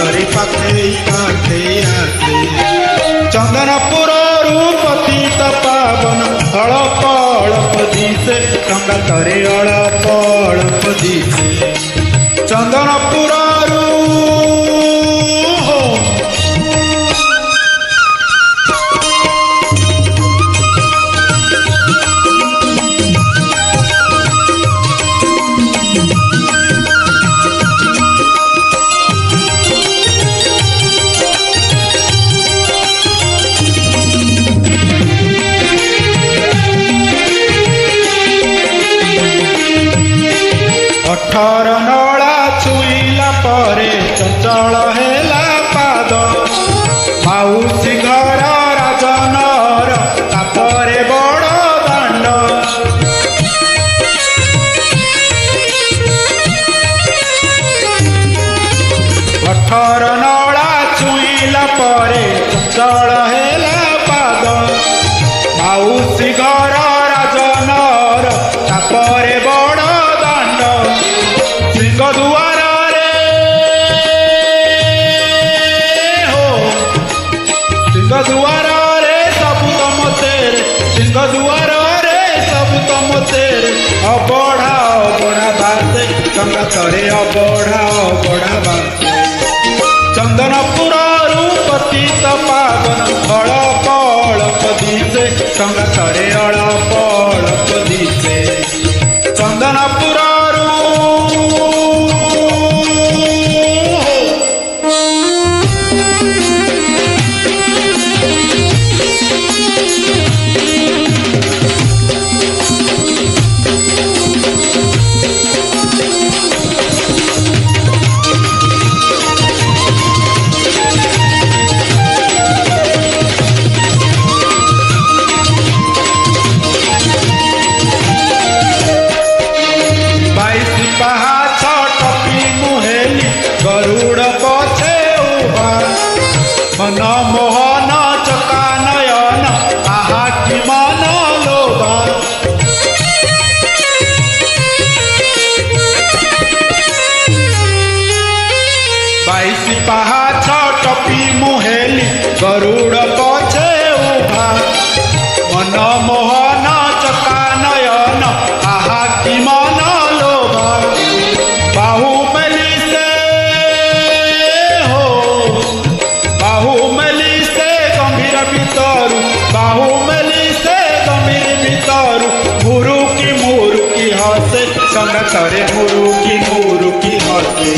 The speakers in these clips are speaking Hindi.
संगतरे पाखे काटे आसे चंदनपुर पतित पावन अड़प अड़प दिसे संगतरे अड़प अड़प दिसे चंदनपुर अठर नला छुईला परे चंचल हेला पाद माउसी घर राजनर तापरे बड़ दांड अठर नला छुईला परे चंचल हेला पाद माउसी घर राजनर तापरे बड़ सिंहदुआर रे हो सिंहदुआर रे सब तम तेरे सिंहदुआर रे सब तम तेरे अबढ़ा अबढ़ा बासे संगतरे अबढ़ा अबढ़ा बासे चंदनपुर पतित पावन अड़प अड़प दिसे संगतरे अड़प अड़प दिसे चंदनपुर गरुड़ पछे उभा मन मोहन चका नयन आहा कि मन लोभा बाईस पहाछ टपी मुहेली गरुड़ पछे उभा मन मोहन चका नयन आहा कि मन लोभा बाहुबली बाहुबली से गंभीर भीतर मुरुकी हसे संगतरे मुरुकी हसे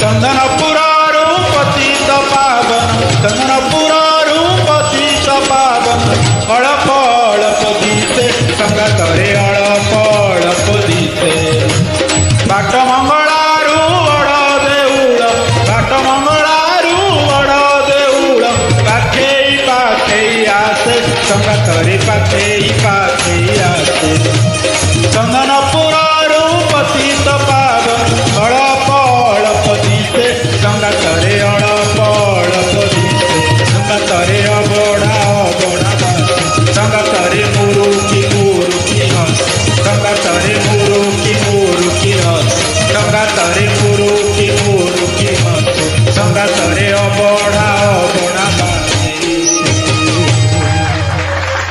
चंदनपुर पतित पावन चंदनपुर